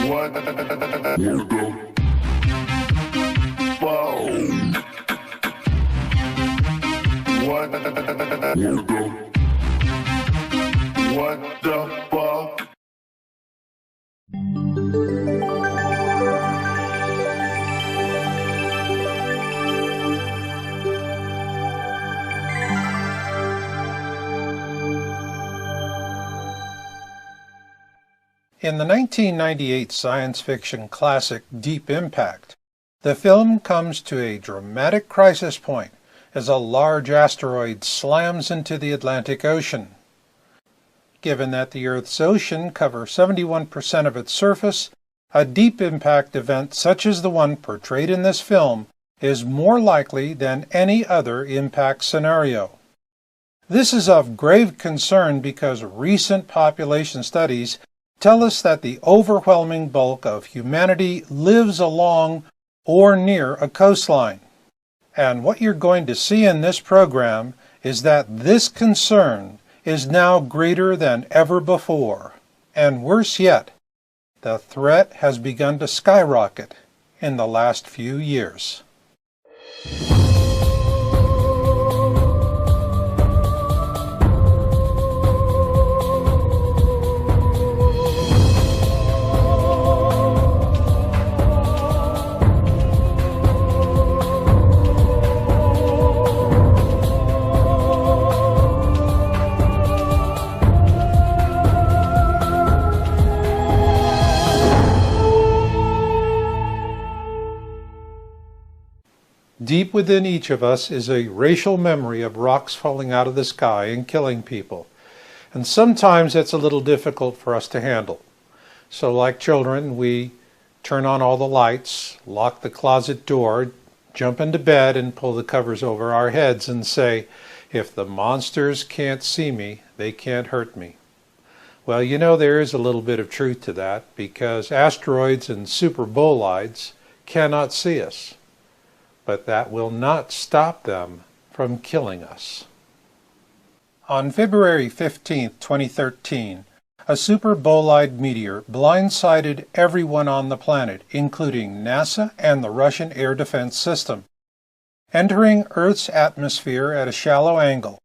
What the fuck? What the fuck? In the 1998 science fiction classic Deep Impact, the film comes to a dramatic crisis point as a large asteroid slams into the Atlantic Ocean. Given that the Earth's ocean covers 71% of its surface, a deep impact event such as the one portrayed in this film is more likely than any other impact scenario. This is of grave concern because recent population studies tell us that the overwhelming bulk of humanity lives along or near a coastline. And what you're going to see in this program is that this concern is now greater than ever before. And worse yet, the threat has begun to skyrocket in the last few years. Deep within each of us is a racial memory of rocks falling out of the sky and killing people. And sometimes it's a little difficult for us to handle. So like children, we turn on all the lights, lock the closet door, jump into bed and pull the covers over our heads and say, if the monsters can't see me, they can't hurt me. Well, you know, there is a little bit of truth to that because asteroids and superbolides cannot see us. But that will not stop them from killing us. On February 15, 2013, a superbolide meteor blindsided everyone on the planet, including NASA and the Russian Air Defense System. Entering Earth's atmosphere at a shallow angle,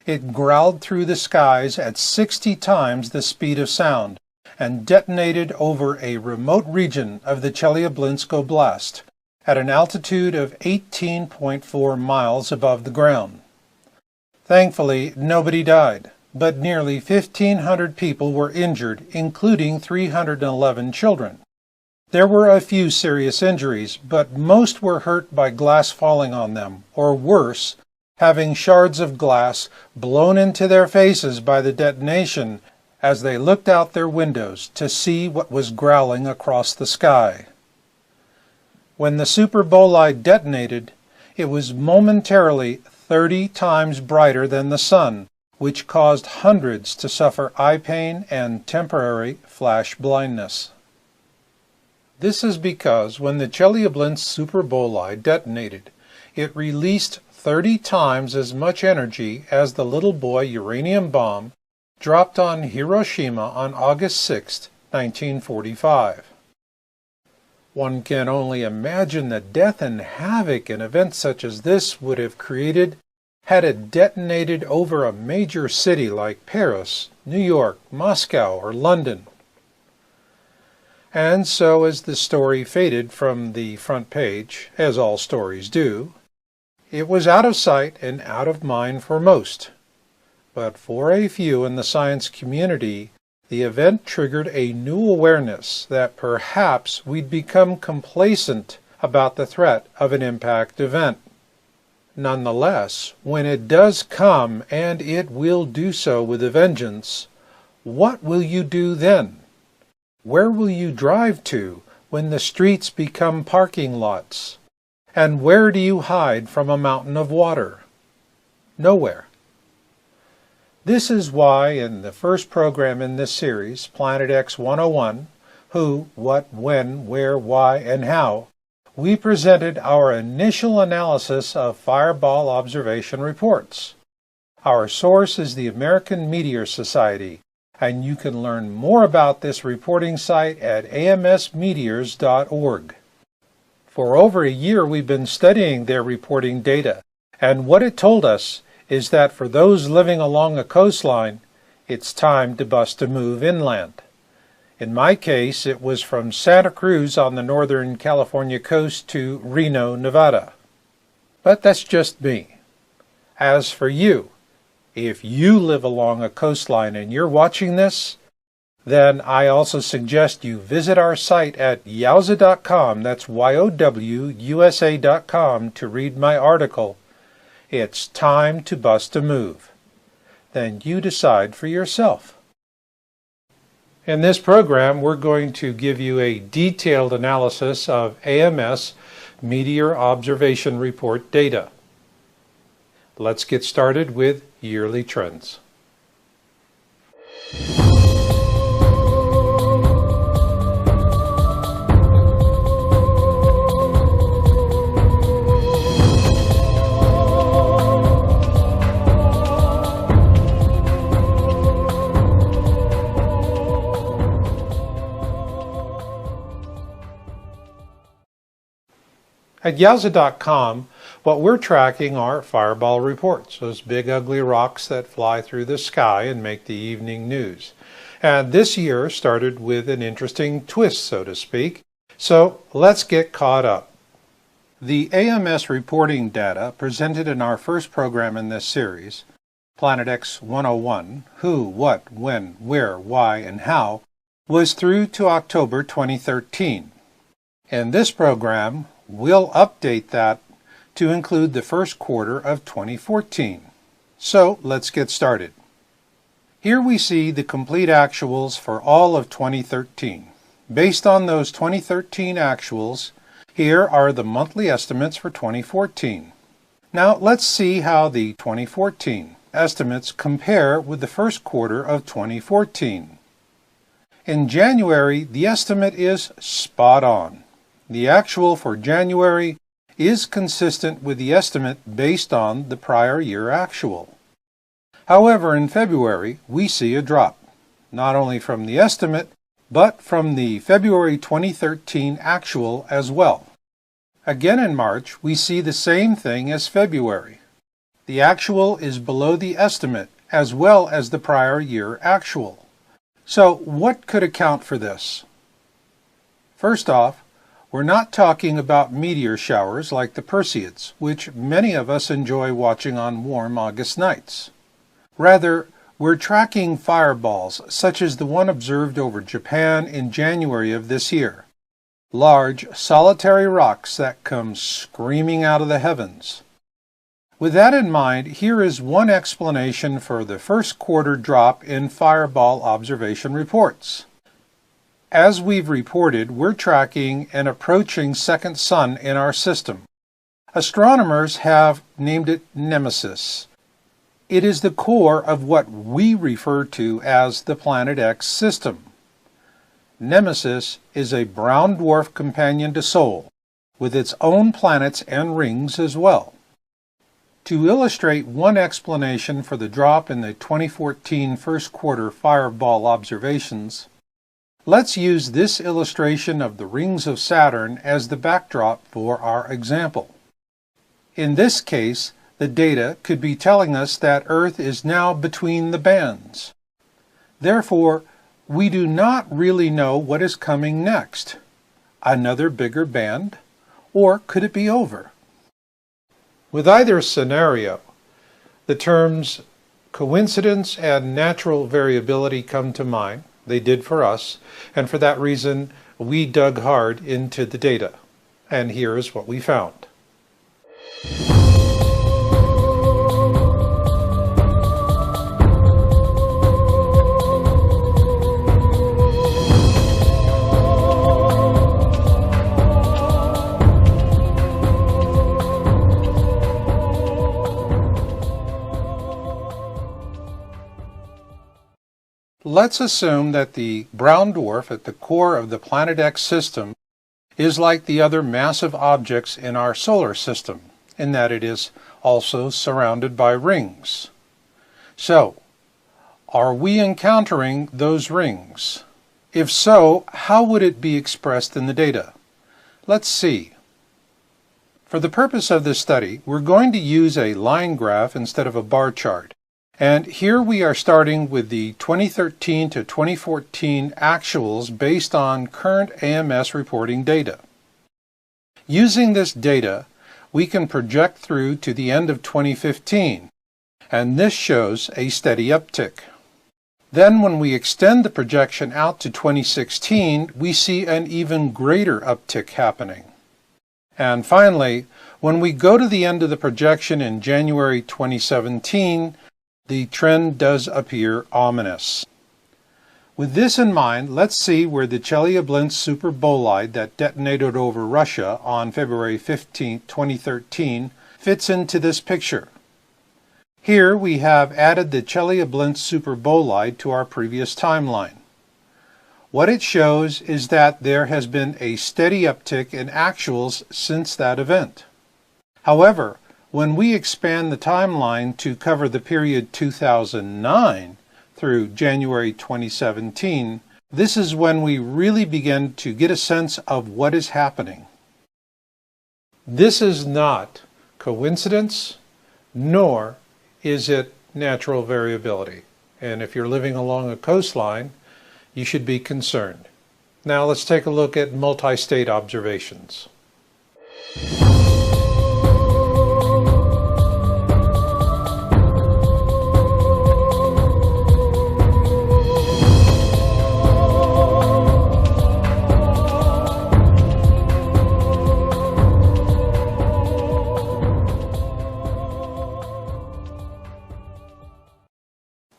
it growled through the skies at 60 times the speed of sound and detonated over a remote region of the Chelyabinsk Oblast, at an altitude of 18.4 miles above the ground. Thankfully, nobody died, but nearly 1,500 people were injured, including 311 children. There were a few serious injuries, but most were hurt by glass falling on them, or worse, having shards of glass blown into their faces by the detonation as they looked out their windows to see what was growling across the sky. When the superbolide detonated, it was momentarily 30 times brighter than the sun, which caused hundreds to suffer eye pain and temporary flash blindness. This is because when the Chelyabinsk superbolide detonated, it released 30 times as much energy as the little boy uranium bomb dropped on Hiroshima on August 6, 1945. One can only imagine the death and havoc an event such as this would have created had it detonated over a major city like Paris, New York, Moscow, or London. And so as the story faded from the front page, as all stories do, it was out of sight and out of mind for most. But for a few in the science community, the event triggered a new awareness that perhaps we'd become complacent about the threat of an impact event. Nonetheless, when it does come, and it will do so with a vengeance, what will you do then? Where will you drive to when the streets become parking lots? And where do you hide from a mountain of water? Nowhere. This is why in the first program in this series, Planet X 101, Who, What, When, Where, Why, and How, we presented our initial analysis of fireball observation reports. Our source is the American Meteor Society, and you can learn more about this reporting site at amsmeteors.org. For over a year, we've been studying their reporting data, and what it told us is that for those living along a coastline, it's time to bust a move inland. In my case, it was from Santa Cruz on the northern California coast to Reno, Nevada. But that's just me. As for you, if you live along a coastline and you're watching this, then I also suggest you visit our site at yowza.com, that's YOWUSA.com, to read my article, It's Time to Bust a Move. Then you decide for yourself. In this program, we're going to give you a detailed analysis of AMS Meteor Observation Report data. Let's get started with yearly trends. At yowza.com, what we're tracking are fireball reports, those big ugly rocks that fly through the sky and make the evening news. And this year started with an interesting twist, so to speak. So let's get caught up. The AMS reporting data presented in our first program in this series, Planet X 101, Who, What, When, Where, Why, and How, was through to October 2013. In this program, we'll update that to include the first quarter of 2014. So let's get started. Here we see the complete actuals for all of 2013. Based on those 2013 actuals, here are the monthly estimates for 2014. Now let's see how the 2014 estimates compare with the first quarter of 2014. In January, the estimate is spot on. The actual for January is consistent with the estimate based on the prior year actual. However, in February, we see a drop, not only from the estimate, but from the February 2013 actual as well. Again in March, we see the same thing as February. The actual is below the estimate as well as the prior year actual. So what could account for this? First off, we're not talking about meteor showers like the Perseids, which many of us enjoy watching on warm August nights. Rather, we're tracking fireballs such as the one observed over Japan in January of this year. Large, solitary rocks that come screaming out of the heavens. With that in mind, here is one explanation for the first quarter drop in fireball observation reports. As we've reported, we're tracking an approaching second sun in our system. Astronomers have named it Nemesis. It is the core of what we refer to as the Planet X system. Nemesis is a brown dwarf companion to Sol, with its own planets and rings as well. To illustrate one explanation for the drop in the 2014 first quarter fireball observations, let's use this illustration of the rings of Saturn as the backdrop for our example. In this case, the data could be telling us that Earth is now between the bands. Therefore, we do not really know what is coming next. Another bigger band? Or could it be over? With either scenario, the terms coincidence and natural variability come to mind. They did for us, and for that reason, we dug hard into the data. And here is what we found. Let's assume that the brown dwarf at the core of the Planet X system is like the other massive objects in our solar system, in that it is also surrounded by rings. So, Are we encountering those rings? If so, how would it be expressed in the data? Let's see. For the purpose of this study, we're going to use a line graph instead of a bar chart. And here we are starting with the 2013 to 2014 actuals based on current AMS reporting data. Using this data, we can project through to the end of 2015, and this shows a steady uptick. Then when we extend the projection out to 2016, we see an even greater uptick happening. And finally, when we go to the end of the projection in January 2017, the trend does appear ominous. With this in mind, let's see where the Chelyabinsk superbolide that detonated over Russia on February 15, 2013 fits into this picture. Here we have added the Chelyabinsk superbolide to our previous timeline. What it shows is that there has been a steady uptick in actuals since that event. However, when we expand the timeline to cover the period 2009 through January 2017, this is when we really begin to get a sense of what is happening. This is not coincidence, nor is it natural variability. And if you're living along a coastline, you should be concerned. Now let's take a look at multi-state observations.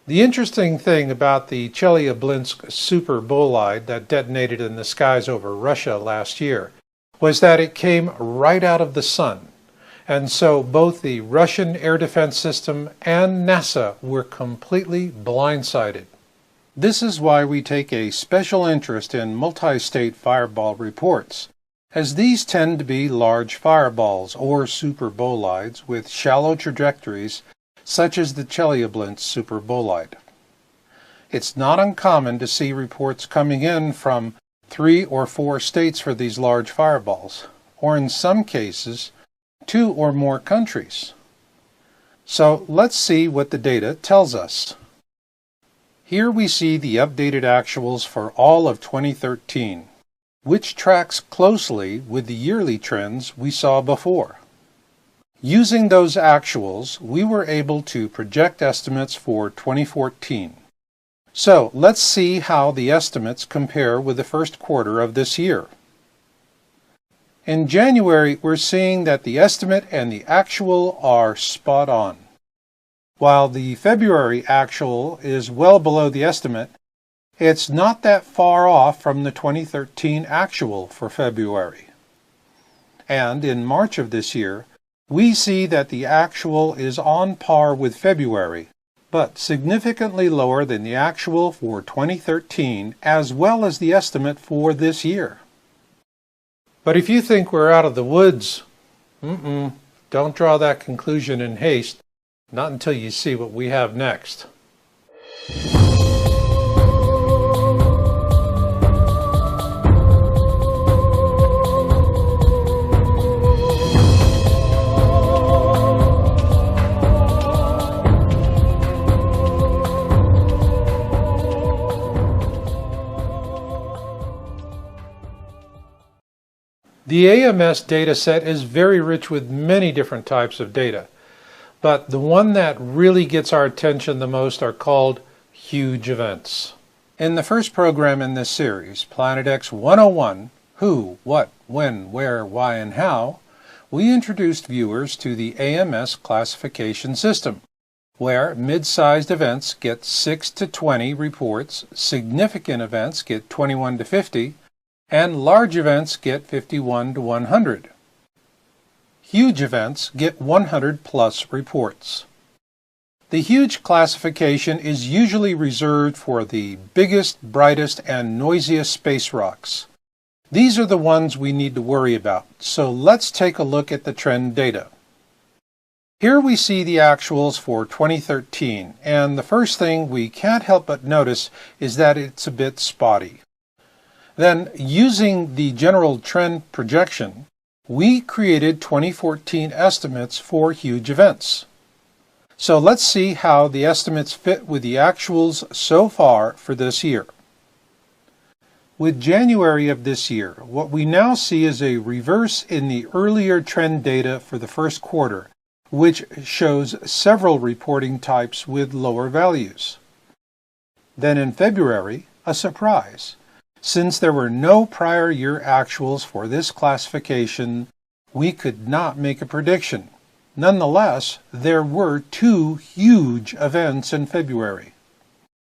The interesting thing about the Chelyabinsk superbolide that detonated in the skies over Russia last year was that it came right out of the sun. And so both the Russian air defense system and NASA were completely blindsided. This is why we take a special interest in multi-state fireball reports, as these tend to be large fireballs or superbolides with shallow trajectories such as the Chelyabinsk superbolide. It's not uncommon to see reports coming in from 3 or 4 states for these large fireballs, or in some cases, 2 or more countries. So let's see what the data tells us. Here we see the updated actuals for all of 2013, which tracks closely with the yearly trends we saw before. Using those actuals, we were able to project estimates for 2014. So let's see how the estimates compare with the first quarter of this year. In January, we're seeing that the estimate and the actual are spot on. While the February actual is well below the estimate, it's not that far off from the 2013 actual for February. And in March of this year, we see that the actual is on par with February, but significantly lower than the actual for 2013 as well as the estimate for this year. But if you think we're out of the woods, don't draw that conclusion in haste, not until you see what we have next. The AMS data set is very rich with many different types of data, but the one that really gets our attention the most are called huge events. In the first program in this series, Planet X 101, Who, What, When, Where, Why, and How, we introduced viewers to the AMS classification system, where mid-sized events get 6 to 20 reports, significant events get 21 to 50, and large events get 51 to 100. Huge events get 100 plus reports. The huge classification is usually reserved for the biggest, brightest, and noisiest space rocks. These are the ones we need to worry about, so let's take a look at the trend data. Here we see the actuals for 2013, and the first thing we can't help but notice is that it's a bit spotty. Then, using the general trend projection, we created 2014 estimates for huge events. So let's see how the estimates fit with the actuals so far for this year. With January of this year, what we now see is a reverse in the earlier trend data for the first quarter, which shows several reporting types with lower values. Then in February, a surprise. Since there were no prior year actuals for this classification, we could not make a prediction. Nonetheless, there were 2 huge events in February.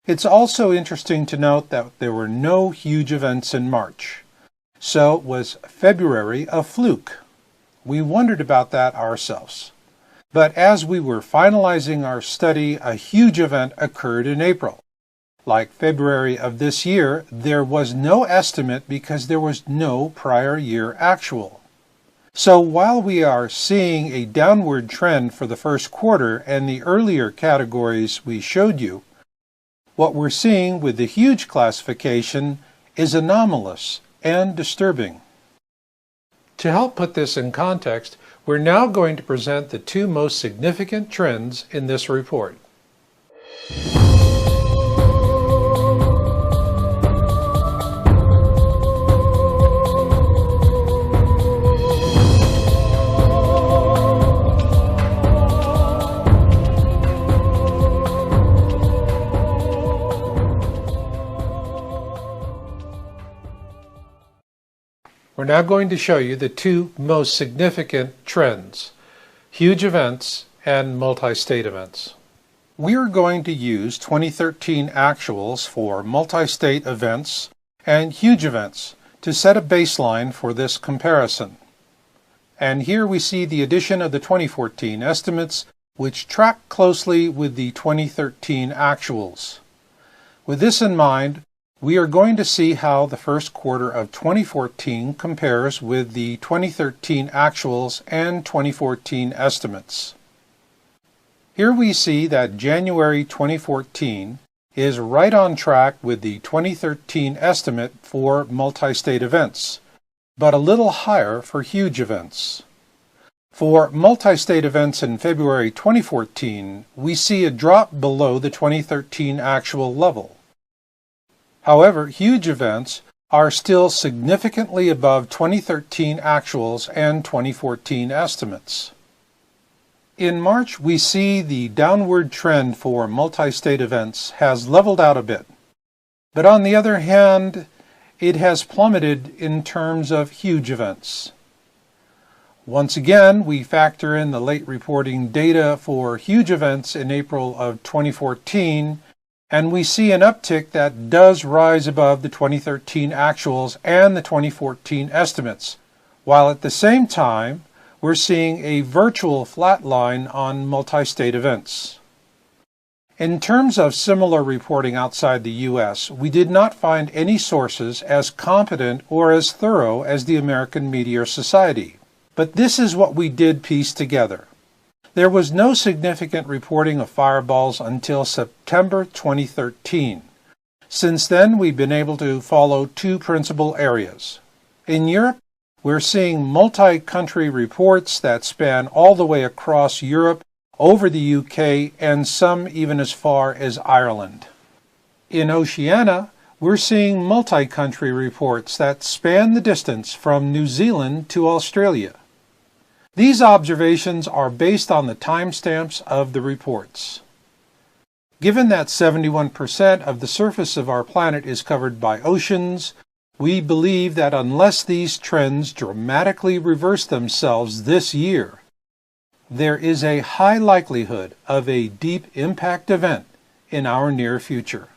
It's also interesting to note that there were no huge events in March. So was February a fluke? We wondered about that ourselves. But as we were finalizing our study, a huge event occurred in April. Like February of this year, there was no estimate because there was no prior year actual. So while we are seeing a downward trend for the first quarter and the earlier categories we showed you, what we're seeing with the huge classification is anomalous and disturbing. To help put this in context, we're now going to present the 2 most significant trends in this report. We're now going to show you the 2 most significant trends, huge events and multi-state events. We are going to use 2013 actuals for multi-state events and huge events to set a baseline for this comparison. And here we see the addition of the 2014 estimates, which track closely with the 2013 actuals. With this in mind, we are going to see how the first quarter of 2014 compares with the 2013 actuals and 2014 estimates. Here we see that January 2014 is right on track with the 2013 estimate for multi-state events, but a little higher for huge events. For multi-state events in February 2014, we see a drop below the 2013 actual level. However, huge events are still significantly above 2013 actuals and 2014 estimates. In March, we see the downward trend for multi-state events has leveled out a bit. But on the other hand, it has plummeted in terms of huge events. Once again, we factor in the late reporting data for huge events in April of 2014, and we see an uptick that does rise above the 2013 actuals and the 2014 estimates, while at the same time we're seeing a virtual flat line on multi-state events. In terms of similar reporting outside the U.S., we did not find any sources as competent or as thorough as the American Meteor Society. But this is what we did piece together. There was no significant reporting of fireballs until September 2013. Since then, we've been able to follow 2 principal areas. In Europe, we're seeing multi-country reports that span all the way across Europe, over the UK, and some even as far as Ireland. In Oceania, we're seeing multi-country reports that span the distance from New Zealand to Australia. These observations are based on the timestamps of the reports. Given that 71% of the surface of our planet is covered by oceans, we believe that unless these trends dramatically reverse themselves this year, there is a high likelihood of a deep impact event in our near future.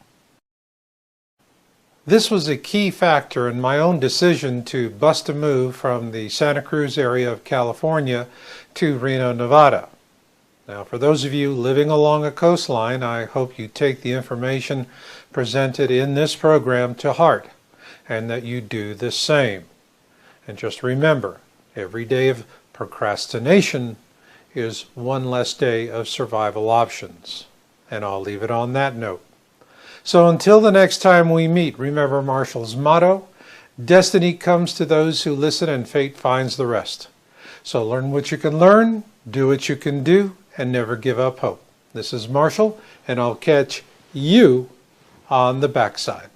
This was a key factor in my own decision to bust a move from the Santa Cruz area of California to Reno, Nevada. Now, for those of you living along a coastline, I hope you take the information presented in this program to heart, and that you do the same. And just remember, every day of procrastination is one less day of survival options. And I'll leave it on that note. So until the next time we meet, remember Marshall's motto, destiny comes to those who listen and fate finds the rest. So learn what you can learn, do what you can do, and never give up hope. This is Marshall, and I'll catch you on the backside.